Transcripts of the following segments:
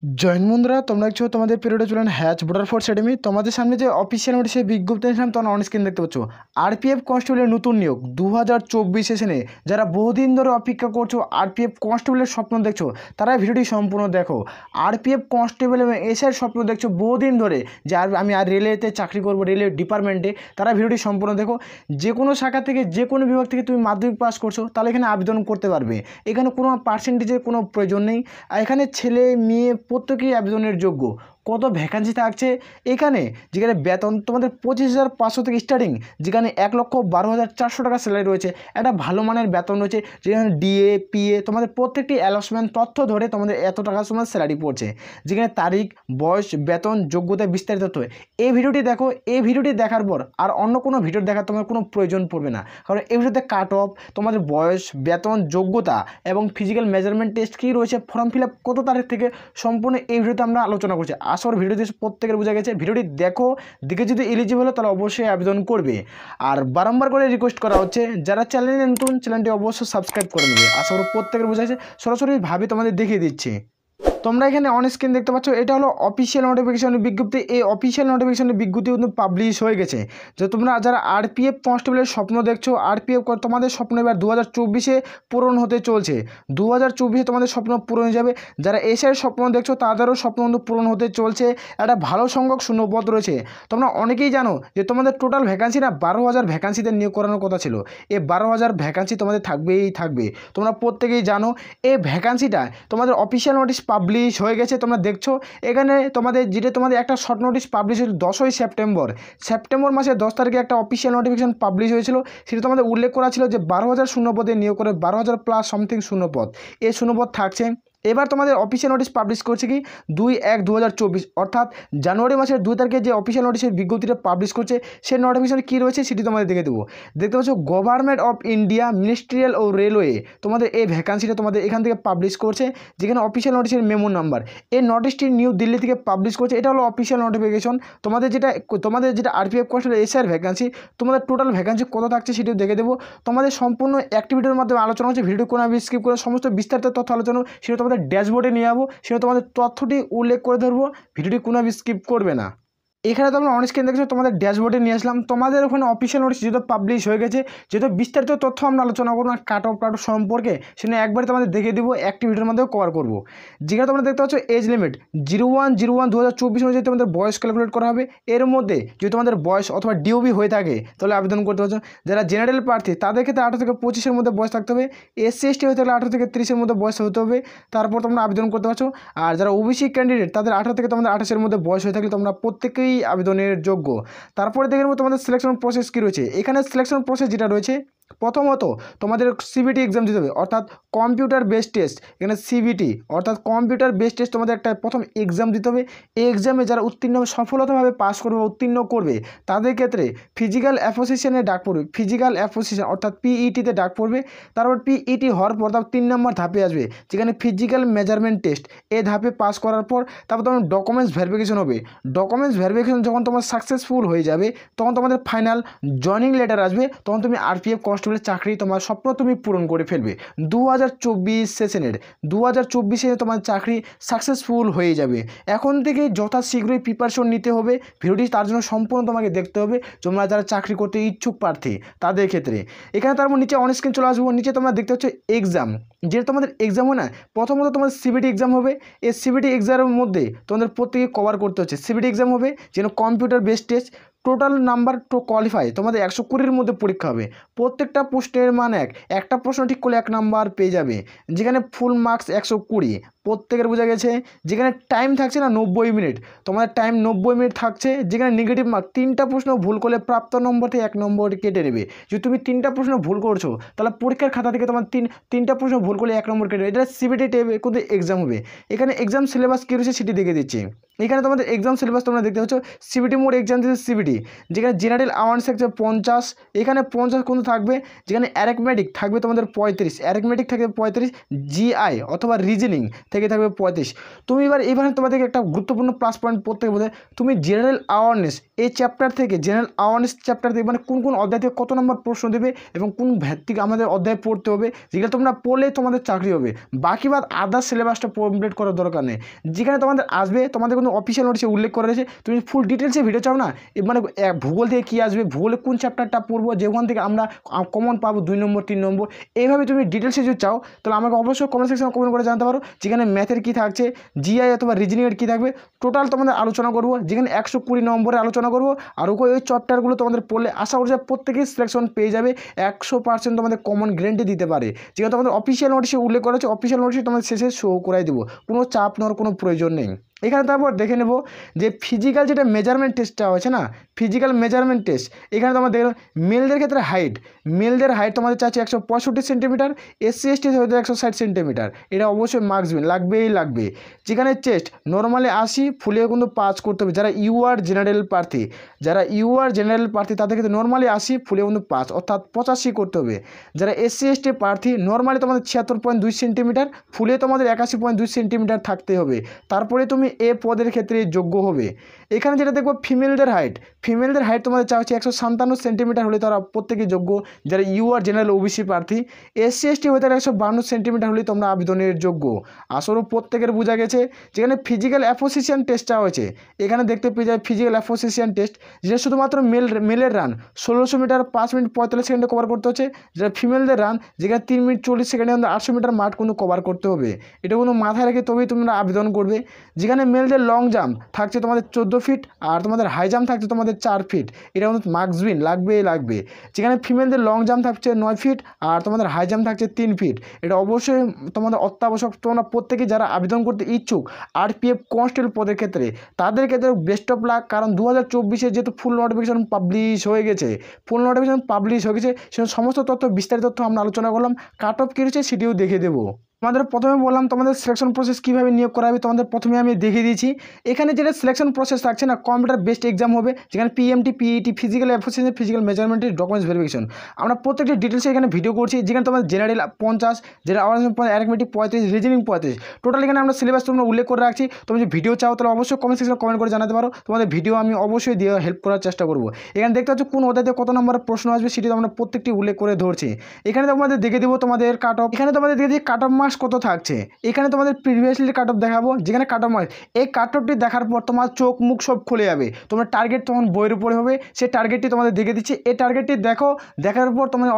Join বন্ধুরা, তোমরা দেখছো তোমাদের পিরিয়ডে চলেন হ্যাচ বর্ডার ফোর্স একাডেমি। তোমাদের সামনে যে অফিসিয়াল নোটিশে বিজ্ঞপ্তি দিয়েছিলাম তোমরা অন স্ক্রিন দেখতে পাচ্ছ। আরপিএফ কনস্টেবলের নতুন নিয়োগ 2024 সেশনে যারা বহুদিন ধরে অপেক্ষা করছো, আরপিএফ কনস্টেবলের স্বপ্ন দেখছো, তারা ভিডিওটি সম্পূর্ণ দেখো। আরপিএফ কনস্টেবল এবং এসআইয়ের স্বপ্ন দেখছো বহুদিন ধরে যে আমি আর রেলেতে চাকরি করবো, রেলের ডিপার্টমেন্টে, তারা ভিডিওটি সম্পূর্ণ দেখো। যে কোনো শাখা থেকে, যে কোনো বিভাগ থেকে তুমি মাধ্যমিক পাস করছো, তাহলে এখানে আবেদন করতে পারবে। এখানে কোনো পার্সেন্টেজের কোনো প্রয়োজন নেই। আর এখানে ছেলে মেয়ে প্রত্যেকেই আবেদনের যোগ্য। কত ভ্যাকান্সি থাকছে এখানে, যেখানে বেতন তোমাদের 25,500 থেকে স্টার্টিং, যেখানে 1,12,400 টাকা স্যালারি রয়েছে। একটা ভালো মানের বেতন রয়েছে, যেখানে ডিএ পিএ তোমাদের প্রত্যেকটি অ্যালাউন্সমেন্ট তথ্য ধরে তোমাদের এত টাকার সময় স্যালারি পড়ছে, যেখানে তারিখ, বয়স, বেতন, যোগ্যতা বিস্তারিত তথ্য। এই ভিডিওটি দেখো। এই ভিডিওটি দেখার পর আর অন্য কোনো ভিডিও দেখার তোমার কোনো প্রয়োজন পড়বে না, কারণ এই ভিডিওতে কাট অফ, তোমাদের বয়স, বেতন, যোগ্যতা এবং ফিজিক্যাল মেজারমেন্ট টেস্ট কী রয়েছে, ফর্ম ফিল আপ কত তারিখ থেকে, সম্পূর্ণ এই ভিডিওতে আমরা আলোচনা করছি। আসল ভিডিওতে প্রত্যেকের বোঝা গেছে। ভিডিওটি দেখো, দেখে যদি এলিজিবল হয় তাহলে অবশ্যই আবেদন করবে। আর বারংবার করে রিকোয়েস্ট করা হচ্ছে, যারা চ্যানেলে নতুন, চ্যানেলটি অবশ্যই সাবস্ক্রাইব করে নেবে। আশা করি প্রত্যেকের বোঝা গেছে। সরাসরিভাবে তোমাদের দেখিয়ে দিচ্ছি। তোমরা এখানে অন স্ক্রিন দেখতে পাচ্ছ, এটা হলো অফিসিয়াল নোটিফিকেশনের বিজ্ঞপ্তি। এই অফিসিয়াল নোটিফিকেশনের বিজ্ঞপ্তি কিন্তু পাবলিশ হয়ে গেছে। যে তোমরা যারা আরপিএফ কনস্টেবলের স্বপ্ন দেখছো, আরপিএফ তোমাদের স্বপ্ন এবার 2024-এ পূরণ হতে চলছে। 2024-এ তোমাদের স্বপ্ন পূরণ হয়ে যাবে। যারা এসআইয়ের স্বপ্ন দেখছো, তাদেরও স্বপ্ন কিন্তু পূরণ হতে চলছে। একটা ভালো সংখ্যক শূন্যপদ রয়েছে। তোমরা অনেকেই জানো যে তোমাদের টোটাল ভ্যাকান্সি না 12,000 ভ্যাকান্সিতে নিয়োগ করানোর কথা ছিল। এই 12,000 ভ্যাকান্সি তোমাদের থাকবেই থাকবে। তোমরা প্রত্যেকেই জানো এই ভ্যাকান্সিটা তোমাদের অফিসিয়াল নোটিশ পাবলিশ হয়ে গেছে। তোমরা দেখছো এখানে তোমাদের একটা শর্ট নোটিশ পাবলিশ হয়েছিল 10ই সেপ্টেম্বর মাসের 10 তারিখে একটা অফিসিয়াল নোটিফিকেশন পাবলিশ হয়েছিল। সেটা তোমাদের উল্লেখ করা ছিল যে 12,000 শূন্যপদে নিয়োগ করে 12,000 প্লাস সামথিং শূন্যপদ, এই শূন্যপদ থাকছে। এবার তোমাদের অফিসিয়াল নোটিশ পাবলিশ করছে কি 2/1/2024, অর্থাৎ জানুয়ারি মাসের 2 তারিখে যে অফিসিয়াল নোটিশের বিজ্ঞপ্তিটা পাবলিশ করছে, সেই নোটিফিকেশন কী রয়েছে সেটি তোমাদের দেখে দেবো। দেখতে পাচ্ছ, গভর্নমেন্ট অফ ইন্ডিয়া মিনিস্ট্রিয়াল ও রেলওয়ে তোমাদের এই ভ্যাকান্সিটা তোমাদের এখান থেকে পাবলিশ করছে, যেখানে অফিসিয়াল নোটিশের মেমো নাম্বার। এই নোটিশটি নিউ দিল্লি থেকে পাবলিশ করছে। এটা হলো অফিসিয়াল নোটিফিকেশন। তোমাদের যেটা আরপিএফ কনস্টেবল এসআইয়ের ভ্যাকান্সি, তোমাদের টোটাল ভ্যাকান্সি কত থাকছে সেটিও দেখে দেবো। তোমাদের সম্পূর্ণ অ্যাক্টিভিটির মাধ্যমে আলোচনা হচ্ছে। ভিডিও কোনো আমি স্কিপ করে সমস্ত বিস্তারিত তথ্য আলোচনা সেটা তোমাদের ড্যাশবোর্ডে নিয়ে যাবো, সেটা তোমাদের তথ্যটি উল্লেখ করে ধরবো। ভিডিওটি কোনো আমি স্কিপ করবে না। এখানে তোমরা অন স্ক্রিন দেখছো, তোমাদের ড্যাশবোর্ডে নিয়ে আসলাম। তোমাদের ওখানে অফিসিয়াল নোটিশ যেহেতু পাবলিশ হয়ে গেছে, যেহেতু বিস্তারিত তথ্য আমরা আলোচনা করবো না কাট অফ সম্পর্কে, সেটা একবারে তোমাদের দেখে দিব, অ্যাক্টিভিটির মধ্যেও কভার করবো। যেখানে তোমরা দেখতে পাচ্ছ এজ লিমিট 01/01/2024 অনুযায়ী তোমাদের বয়স ক্যালকুলেট করা হবে। এর মধ্যে যদি তোমাদের বয়স অথবা ডিওবি হয়ে থাকে তাহলে আবেদন করতে পারছো। যারা জেনারেল প্রার্থী তাদের ক্ষেত্রে 18 থেকে 25-এর মধ্যে বয়স থাকতে হবে। এসসি এসটি হয়ে থাকলে 18 থেকে 30-এর মধ্যে বয়স হতে হবে, তারপর তোমরা আবেদন করতে পারছো। আর যারা ওবিসি ক্যান্ডিডেট তাদের 18 থেকে তোমাদের 28-এর মধ্যে বয়স হয়ে থাকলে তোমরা প্রত্যেকেই আবেদনের যোগ্য। তারপরে দেখে নেবো তোমাদের সিলেকশন প্রসেস কী রয়েছে। এখানে সিলেকশন প্রসেস যেটা রয়েছে, প্রথমত তোমাদের সিবিটি এক্সাম দিতে হবে, অর্থাৎ কম্পিউটার বেসড টেস্ট। এখানে সিবিটি অর্থাৎ কম্পিউটার বেসড টেস্ট তোমাদের একটা প্রথম এক্সাম দিতে হবে। এই এক্সামে যারা সফলতাভাবে পাস করবে, উত্তীর্ণ করবে, তাদের ক্ষেত্রে ফিজিক্যাল অ্যাসোসিয়েশনে ডাক পড়বে। ফিজিক্যাল অ্যাসোসিয়েশন অর্থাৎ পিইটিতে ডাক পড়বে। তারপর পিইটি হওয়ার পর তারপর 3 নম্বর ধাপে আসবে, যেখানে ফিজিক্যাল মেজারমেন্ট টেস্ট। এই ধাপে পাস করার পর তারপর তোমার ডকুমেন্টস ভেরিফিকেশন হবে। ডকুমেন্টস ভেরিফিকেশন যখন তোমার সাকসেসফুল হয়ে যাবে, তখন তোমাদের ফাইনাল জয়নিং লেটার আসবে। তখন তুমি আরপিএফ কনস্টেবলের চাকরি, তোমার স্বপ্ন তুমি পূরণ করে ফেলবে। 2024 সেশনের 2024-এ তোমার চাকরি সাকসেসফুল হয়ে যাবে। এখন থেকে যথাশীঘ্রই প্রিপারেশন নিতে হবে। ভিডিওটি তার জন্য সম্পূর্ণ তোমাকে দেখতে হবে, তোমরা যারা চাকরি করতে ইচ্ছুক প্রার্থী তাদের ক্ষেত্রে। এখানে তারপর নিচে অন স্ক্রিন চলে আসবো। নিচে তোমরা দেখতে হচ্ছে এক্সাম, যেটা তোমাদের এক্সাম হয় না, প্রথমত তোমাদের সিবিটি এক্সাম হবে। এই সিবিটি এক্সামের মধ্যে তোমাদের প্রত্যেকে কভার করতে হচ্ছে। সিবিটি এক্সাম হবে যেন computer based test. Total number to qualify তোমাদের 120-এর মধ্যে পরীক্ষা হবে। প্রত্যেকটা প্রশ্নের মান একটা প্রশ্ন ঠিক করলে 1 নাম্বার পেয়ে যাবে, যেখানে ফুল মার্কস 120। প্রত্যেকের বোঝা গেছে। যেখানে টাইম থাকছে না 90 মিনিট, তোমাদের টাইম 90 মিনিট থাকছে। যেখানে নেগেটিভ মার্ক 3টা প্রশ্ন ভুল করলে প্রাপ্ত নম্বর থেকে 1 নম্বর কেটে নেবে। যদি তুমি 3টা প্রশ্ন ভুল করছো, তাহলে পরীক্ষার খাতা থেকে তোমার 3টা প্রশ্ন ভুল করলে 1 নম্বর কেটে নেবে। এটা সিবিটি টেবে কিন্তু এক্সাম হবে। এখানে এক্সাম সিলেবাস কী রয়েছে সেটি দেখে দিচ্ছি। এখানে তোমাদের এক্সাম সিলেবাস তোমরা দেখতে পাচ্ছ, সিবিটি মোড এক্সাম দিচ্ছে সিবিটি, যেখানে জেনারেল অ্যাওয়ারনেস থাকছে 50, এখানে 50 কিন্তু থাকবে। যেখানে অ্যারিথমেটিক থাকবে তোমাদের 35, অ্যারিথমেটিক থাকবে 35, জিআই অথবা রিজনিং থেকে থেকে থাকবে 35। তুমি এবার তোমাদেরকে একটা গুরুত্বপূর্ণ প্লাস পয়েন্ট পড়তে হবে, তুমি জেনারেল অ্যাওয়ারনেস এই চ্যাপ্টার থেকে, জেনারেল অ্যাওয়ারনেস চ্যাপ্টার থেকে মানে কোন কোন অধ্যায় থেকে কত নম্বর প্রশ্ন দেবে এবং কোন ভিত্তিক আমাদের অধ্যায় পড়তে হবে, যেগুলো তোমরা পড়লে তোমাদের চাকরি হবে। বাকি বাদ আদার্স সিলেবাসটা কমপ্লিট করার দরকার নেই। যেখানে তোমাদের আসবে, তোমাদের কোনো অফিসিয়াল নোটিশে উল্লেখ করা রয়েছে, তুমি ফুল ডিটেলসে ভিডিও চাও না, মানে ভূগোল থেকে কী আসবে, ভূগোলে কোন চ্যাপ্টারটা পড়বো, যেখান থেকে আমরা কমন পাবো 2 নম্বর 3 নম্বর, এইভাবে তুমি ডিটেলসে যদি চাও তাহলে আমাকে অবশ্যই কমেন্ট সেকশনে কমেন্ট করে জানতে পারো। যেখানে ম্যাথের কী থাকছে, জিআই অথবা রিজনিংয়ের কী থাকবে, টোটাল তোমাদের আলোচনা করবো। যেখানে 120 নম্বরে আলোচনা করবো। আর ওই চ্যাপ্টারগুলো তোমাদের পড়লে আশা করছি প্রত্যেকেই সিলেকশন পেয়ে যাবে, 100% তোমাদের কমন গ্যারান্টি দিতে পারে। যেখানে তোমাদের অফিসিয়াল নোটিশে উল্লেখ করা হচ্ছে, অফিসিয়াল নোটিশে তোমাদের শেষে শো করাই দেবো, কোনো চাপ নেওয়ার কোনো প্রয়োজন নেই। এখানে তারপর দেখে নেব যে ফিজিক্যাল যেটা মেজারমেন্ট টেস্টটা হচ্ছে না, ফিজিক্যাল মেজারমেন্ট টেস্ট, এখানে তোমার দেখো মেলদের ক্ষেত্রে মেলদের হাইট তোমাদের চাচ্ছে 165 সেন্টিমিটার, SC ST হয়তো 160 সেন্টিমিটার, এটা অবশ্যই মার্কস লাগবে। যেখানে চেস্ট নর্মালি 80, ফুলে কিন্তু 5 করতে হবে। যারা ইউআর জেনারেল প্রার্থী তাদের ক্ষেত্রে নর্মালি 80, ফুলে কিন্তু 5 অর্থাৎ 85 করতে হবে। যারা SC ST প্রার্থী নর্মালি তোমাদের 76.2 সেন্টিমিটার, ফুলে তোমাদের 81.2 সেন্টিমিটার থাকতে হবে, তারপরে তুমি এ পদের ক্ষেত্রে যোগ্য হবে। এখানে যেটা দেখবো ফিমেলদের হাইট তোমাদের চাওয়া হচ্ছে 157 সেন্টিমিটার হলে তারা প্রত্যেকেই যোগ্য, যারা ইউআর জেনারেল ওবিসি প্রার্থী। SC ST হয়ে তারা 152 সেন্টিমিটার হলে তোমরা আবেদনের যোগ্য। আসলে প্রত্যেকের বোঝা গেছে। যেখানে ফিজিক্যাল অ্যাপোসিশন টেস্টটা হয়েছে, এখানে দেখতে পেয়ে যায় ফিজিক্যাল অ্যাপোসিশন টেস্ট, যেটা শুধুমাত্র মেলের রান 1600 মিটার 5 মিনিট 45 সেকেন্ডে কভার করতে হচ্ছে, যেটা ফিমেলদের রান যেখানে 3 মিনিট 40 সেকেন্ডে 800 মিটার মাঠ কোনো কভার করতে হবে। এটা কোনো মাথায় রেখে তবেই তোমরা আবেদন করবে। যেখানে মেলদের লং জাম্প থাকছে তোমাদের 14 ফিট, আর তোমাদের হাই জাম্প থাকছে তোমাদের 4 ফিট, এটা কিন্তু মার্কস লাগবে। যেখানে ফিমেলদের লং জাম্প থাকছে 9 ফিট, আর তোমাদের হাই জাম্প থাকছে 3 ফিট, এটা অবশ্যই তোমাদের অত্যাবশ্যক। তোমরা প্রত্যেকে যারা আবেদন করতে ইচ্ছুক RPF কনস্টেবল পদের ক্ষেত্রে, তাদের ক্ষেত্রে বেস্ট অফ লাক। কারণ 2024-এ যেহেতু ফুল নোটিফিকেশন পাবলিশ হয়ে গেছে, সেখানে সমস্ত তথ্য, বিস্তারিত তথ্য আমরা আলোচনা করলাম। কাট অফ কী রয়েছে সেটিও দেখে দেবো। তোমাদের প্রথমে বললাম তোমাদের সিলেকশন প্রসেস কীভাবে নিয়োগ করা হবে, তোমাদের প্রথমে আমি দেখিয়ে দিয়েছি। এখানে যেটা সিলেকশন প্রসেস থাকছে না, কম্পিউটার বেসড এক্সাম হবে, যেখানে PMT PET ফিজিক্যাল অ্যাপোসিশন, ফিজিক্যাল মেজারমেন্টের ডকুমেন্টস ভেরিফিকেশন, আমরা প্রত্যেকটি ডিটেলসে এখানে ভিডিও করছি। যেখানে তোমাদের জেনারেল 50, যেটা অ্যারিথমেটিক 35, রিজনিং 35, টোটাল এখানে আমরা সিলেবাস তোমরা উল্লেখ করে রাখছি। তুমি যদি ভিডিও চাও তাহলে অবশ্যই কমেন্ট সেকশনে কমেন্ট করে জানাতে পারো, তোমাদের ভিডিও আমি অবশ্যই দিয়ে হেল্প করার চেষ্টা করবো। এখানে দেখতে পাচ্ছ কোন অধ্যায়তে কত নম্বরের প্রশ্ন আসবে সেটি আমরা প্রত্যেকটি উল্লেখ করে ধরছি। এখানে তোমাদের দেখে দেবো তোমাদের কাট অফ, এখানে তোমাদের দেখে দিই কাট অফ মার্কস কত থাকছে। এখানে তোমাদের প্রিভিয়াসলি কাট অফ দেখাবো, যেখানে কাট অফ মার্কস, এই কাট অফটি দেখার পর তোমার চোখ মুখ সব খুলে যাবে। তোমার টার্গেট তখন বইয়ের উপরে হবে, সেই টার্গেটটি তোমাদের দেখে দিচ্ছি। এই টার্গেটটি দেখার পর তোমাদের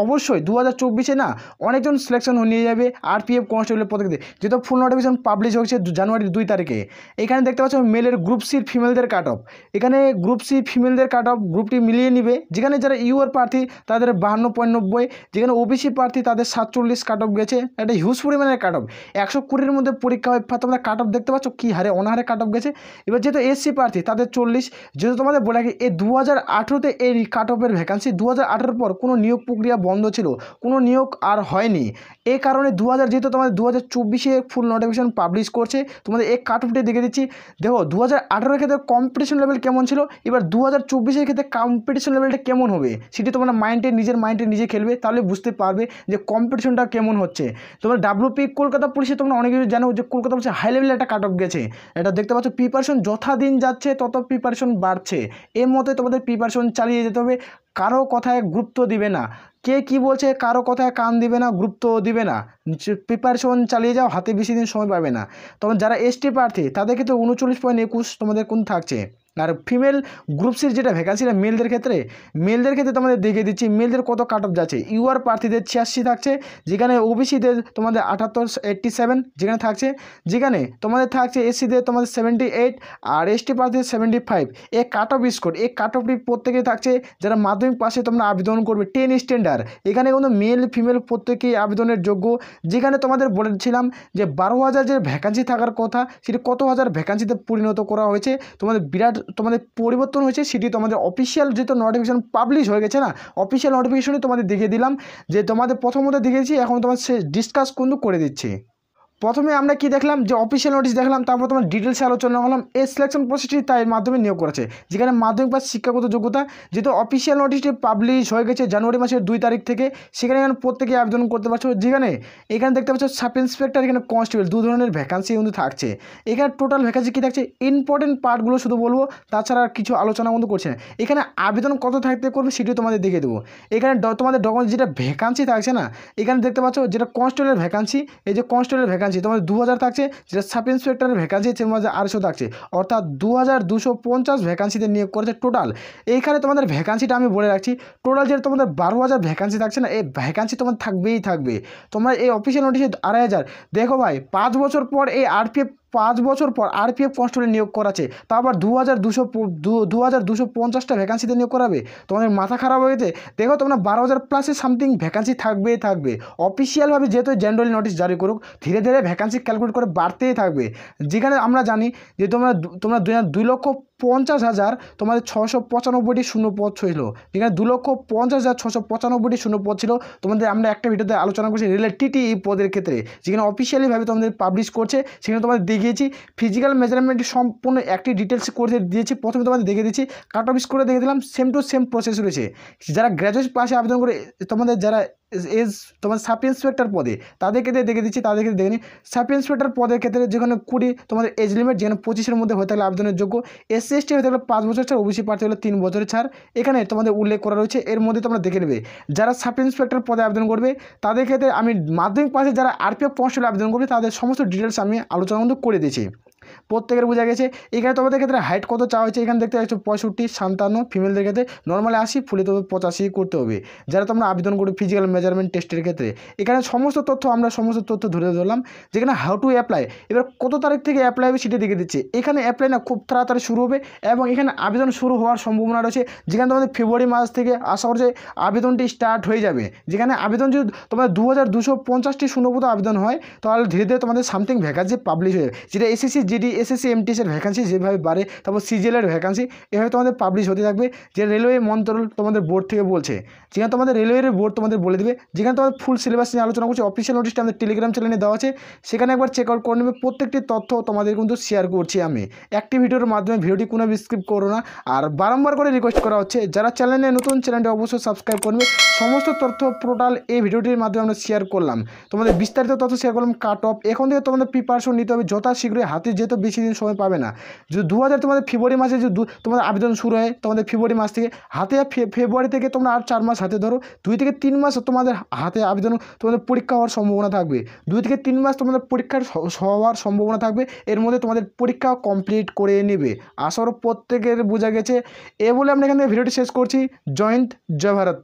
অবশ্যই 2024-এ না অনেকজন সিলেকশন নিয়ে যাবে RPF কনস্টেবলের পদে, যেহেতু ফুল নোটিফিকেশন পাবলিশ হয়েছে জানুয়ারির 2 তারিখে। এখানে দেখতে পাচ্ছ মেলের গ্রুপ সির ফিমেলদের কাট অফ, এখানে গ্রুপ সি ফিমেলদের কাট অফ গ্রুপটি মিলিয়ে নিবে। যেখানে যারা ইউআর প্রার্থী তাদের 52.90, যেখানে ওবিসি প্রার্থী তাদের 47 কাট অফ গেছে, একটা হিউজ পরিমাণের কাট অফ। 120-এর মধ্যে পরীক্ষা হয়, তোমরা কাট অফ দেখতে পাচ্ছ কী হারে অনাহারে কাট অফ গেছে। এবার যেহেতু SC প্রার্থী তাদের 40, যেহেতু তোমাদের বলে রাখি এই 2018-তে এই কাট অফের ভ্যাকান্সি 2018-এর পর কোনো নিয়োগ প্রক্রিয়া বন্ধ ছিল, কোনো নিয়োগ আর হয়নি। এই কারণে যেহেতু তোমাদের 2024-এ ফুল নোটিফিকেশন পাবলিশ করছে, তোমাদের এই কাট অফটি দেখে দিচ্ছি। দেখো 2018-এর ক্ষেত্রে কম্পিটিশন লেভেল কেমন ছিল, এবার 2024-এর ক্ষেত্রে কম্পিটিশন লেভেলটা কেমন হবে সেটি তোমরা নিজের মাইন্ডে নিজে খেলবে, তাহলে বুঝতে পারবে যে কম্পিটিশনটা কেমন হচ্ছে। তোমরা WP কলকাতা পুলিশে তোমরা অনেক কিছু জানো যে কলকাতা পুলিশে হাই লেভেলে একটা কাট অফ গেছে। এটা দেখতে পাচ্ছ প্রিপারেশন যথা দিন যাচ্ছে তত প্রিপারেশন বাড়ছে, এর মধ্যে তোমাদের প্রিপারেশন চালিয়ে যেতে হবে। কারো কথায় গুরুত্ব দিবে না, কে কি বলছে কারো কথায় কান দিবে না, গুরুত্ব দিবে না, প্রিপারেশন চালিয়ে যাও, হাতে বেশি দিন সময় পাবে না। তখন যারা ST প্রার্থী তাদের ক্ষেত্রে 39.21 তোমাদের কোন থাকছে। আর ফিমেল গ্রুপ সির যেটা ভ্যাকান্সিটা মেলদের ক্ষেত্রে তোমাদের দেখিয়ে দিচ্ছি মেলদের কত কাট অফ যাচ্ছে। ইউআর প্রার্থীদের 86 থাকছে, যেখানে ওবিসিদের তোমাদের 87 যেখানে থাকছে, যেখানে তোমাদের থাকছে SCদের তোমাদের 78, আর ST প্রার্থীদের 75। এই কাট অফ স্কোর, এই কাট অফটি প্রত্যেকে থাকছে যারা মাধ্যমিক পাশে তোমরা আবেদন করবে 10 স্ট্যান্ডার্ড। এখানে কিন্তু মেল ফিমেল প্রত্যেকেই আবেদনের যোগ্য। যেখানে তোমাদের বলেছিলাম যে 12,000 যে ভ্যাকান্সি থাকার কথা সেটি কত হাজার ভ্যাকান্সিতে পরিণত করা হয়েছে, তোমাদের পরিবর্তন হয়েছে। সেটি তোমাদের অফিসিয়াল যেহেতু নোটিফিকেশন পাবলিশ হয়ে গেছে না, অফিসিয়াল নোটিফিকেশনই তোমাদের দেখিয়ে দিলাম, যে তোমাদের প্রথমত দেখিয়েছি, এখন তোমার সে ডিসকাস কিন্তু করে দিচ্ছি। প্রথমে আমরা কি দেখলাম যে অফিসিয়াল নোটিশ দেখলাম, তারপর তোমার ডিটেলসে আলোচনা করলাম এই সিলেকশন প্রসেসটি তার মাধ্যমে নিয়োগ করেছে, যেখানে মাধ্যমিক পাস শিক্ষাগত যোগ্যতা, যেহেতু অফিসিয়াল নোটিশটি পাবলিশ হয়ে গেছে জানুয়ারি মাসের 2 তারিখ থেকে, সেখানে এখানে প্রত্যেকে আবেদন করতে পারছো। যেখানে এখানে দেখতে পাচ্ছ সাব ইন্সপেক্টর, এখানে কনস্টেবল 2 ধরনের ভ্যাকান্সি কিন্তু থাকছে। এখানে টোটাল ভ্যাকান্সি কী থাকছে, ইম্পর্টেন্ট পার্টগুলো শুধু বলবো, তাছাড়া আর কিছু আলোচনা কিন্তু করছে না। এখানে আবেদন কত থাকতে করবে সেটিও তোমাদের দেখিয়ে দেবো। এখানে তোমাদের ডকুমেন্টস যেটা ভ্যাকান্সি থাকছে না, এখানে দেখতে পাচ্ছ যেটা কনস্টেবলের ভ্যাকান্সি, এই যে কনস্টেবলের ভ্যাকান্সি তোমাদের 2000 থাকছে, যেটা সাব ইন্সপেক্টরের ভ্যাকান্সি তোমাদের 800 থাকছে, অর্থাৎ 2250 ভ্যাকান্সিতে নিয়োগ করেছে টোটাল। এইখানে তোমাদের ভ্যাকান্সিটা আমি বলে রাখছি, টোটাল যেটা তোমাদের 12,000 ভ্যাকান্সি থাকছে না, এই ভ্যাকান্সি তোমার থাকবেই থাকবে। তোমরা এই অফিসিয়াল নোটিশে 2,500 দেখো ভাই, 5 বছর পর এই আরপিএফ 5 বছর পর আরপিএফ কনস্টেবল নিয়োগ করাছে, তা আবার 2250টা ভ্যাকান্সিতে নিয়োগ করাবে। তোমাদের মাথা খারাপ হয়ে গেছে। দেখো তোমরা 12,000 প্লাসে সামথিং ভ্যাকান্সি থাকবেই থাকবে। অফিসিয়ালভাবে যেহেতু জেনারেল নোটিশ জারি করুক, ধীরে ধীরে ভ্যাকান্সি ক্যালকুলেট করে বাড়তেই থাকবে। যেখানে আমরা জানি যে তোমরা 2,50,000 তোমাদের 695টি শূন্য পদ ছিল, যেখানে 2,50,695টি শূন্য পদ ছিল। তোমাদের আমরা একটা ভিডিওতে আলোচনা করছি রেলের টিটিই পদের ক্ষেত্রে, যেখানে অফিসিয়ালিভাবে তোমাদের পাবলিশ করছে, সেখানে তোমাদের দেখিয়েছি ফিজিক্যাল মেজারমেন্টটি সম্পূর্ণ একটি ডিটেলস করে দিয়েছি। প্রথমে তোমাদের দেখিয়ে দিচ্ছি, কাট অফ করে দেখে দিলাম, সেম টু সেম প্রসেস রয়েছে। যারা গ্র্যাজুয়েট পাশে আবেদন করে, তোমাদের যারা তোমার সাব ইন্সপেক্টর পদে, তাদেরকে দেখে দিচ্ছি, তাদেরকে দেখে নিই। সাব ইন্সপেক্টর পদের ক্ষেত্রে যেখানে 20 তোমাদের এজ লিমিট, যেখানে 25-এর মধ্যে হয়ে থাকলে আবেদনের যোগ্য, SC ST হয়ে থাকলে 5 বছর ছাড়, ওবিসি প্রার্থী হলে 3 বছরের ছাড়, এখানে তোমাদের উল্লেখ করা রয়েছে। এর মধ্যে তোমরা দেখে নেবে যারা সাব ইন্সপেক্টর পদে আবেদন করবে, তাদের ক্ষেত্রে আমি মাধ্যমিক পাশে যারা আরপিএফ কনস্টেবল আবেদন করবে, তাদের সমস্ত ডিটেলস আমি আলোচনা কিন্তু করে দিয়েছি, প্রত্যেকের বোঝা গেছে। এখানে তোমাদের ক্ষেত্রে হাইট কত চাওয়া হয়েছে, এখানে দেখতে পাচ্ছ 65, 57, ফিমেলদের ক্ষেত্রে নর্মালি 80, ফুলে তবে 85 করতে হবে যারা তোমরা আবেদন করবে ফিজিক্যাল মেজারমেন্ট টেস্টের ক্ষেত্রে। এখানে সমস্ত তথ্য আমরা ধরে ধরলাম, যেখানে হাউ টু অ্যাপ্লাই, এবার কত তারিখ থেকে অ্যাপ্লাই হবে সেটা দেখে দিচ্ছে। এখানে অ্যাপ্লাই না খুব তাড়াতাড়ি শুরু হবে, এবং এখানে আবেদন শুরু হওয়ার সম্ভাবনা রয়েছে, যেখানে তোমাদের ফেব্রুয়ারি মাস থেকে আশা করছে আবেদনটি স্টার্ট হয়ে যাবে। যেখানে আবেদন যদি তোমাদের 2,250টি শূন্যপদ আবেদন হয়, তাহলে ধীরে ধীরে তোমাদের সামথিং ভ্যাকান্সি পাবলিশ হয়ে যাবে, যেটা SSC GD SSC MTS-এর ভ্যাকান্সি যেভাবে বাড়ে, তারপর CGL-এর ভ্যাকান্সি এভাবে তোমাদের পাবলিশ হতে থাকবে। যে রেলওয়ে মন্ত্রণালয় তোমাদের বোর্ড থেকে বলছে, যেখানে তোমাদের রেলওয়ের বোর্ড তোমাদের বলে দেবে, যেখানে তোমাদের ফুল সিলেবাস নিয়ে আলোচনা করছে। অফিসিয়াল নোটিশটা আমাদের টেলিগ্রাম চ্যানেলে দেওয়া আছে, সেখানে একবার চেক আউট করে নেবে। প্রত্যেকটি তথ্য তোমাদের কিন্তু শেয়ার করছি আমি একটি ভিডিওর মাধ্যমে, ভিডিওটি কোনো স্কিপ করো না। আর বারংবার করে রিকোয়েস্ট করা হচ্ছে, যারা চ্যানেলে নতুন, চ্যানেলটি অবশ্যই সাবস্ক্রাইব করবে। সমস্ত তথ্য টোটাল এই ভিডিওটির মাধ্যমে আমরা শেয়ার করলাম, তোমাদের বিস্তারিত তথ্য শেয়ার করলাম। কাট অফ এখন থেকে তোমাদের প্রিপারেশন নিতে হবে যথাশীঘ্রই, হাতে যেহেতু বেশি দিন সময় পাবে না। যদি 2000 তোমাদের ফেব্রুয়ারি মাসে যদি তোমাদের আবেদন শুরু হয়, তোমাদের ফেব্রুয়ারি মাস থেকে হাতে, ফেব্রুয়ারি থেকে তোমরা আর 4 মাস হাতে ধরো, 2 থেকে 3 মাস তোমাদের হাতে আবেদন, তোমাদের পরীক্ষা হওয়ার সম্ভাবনা থাকবে। 2 থেকে 3 মাস তোমাদের পরীক্ষার হওয়ার সম্ভাবনা থাকবে, এর মধ্যে তোমাদের পরীক্ষা কমপ্লিট করে নেবে। আশা করি প্রত্যেকের বোঝা গেছে। এ বলে আমরা এখানে ভিডিওটি শেষ করছি। জয় হিন্দ, জয় ভারত।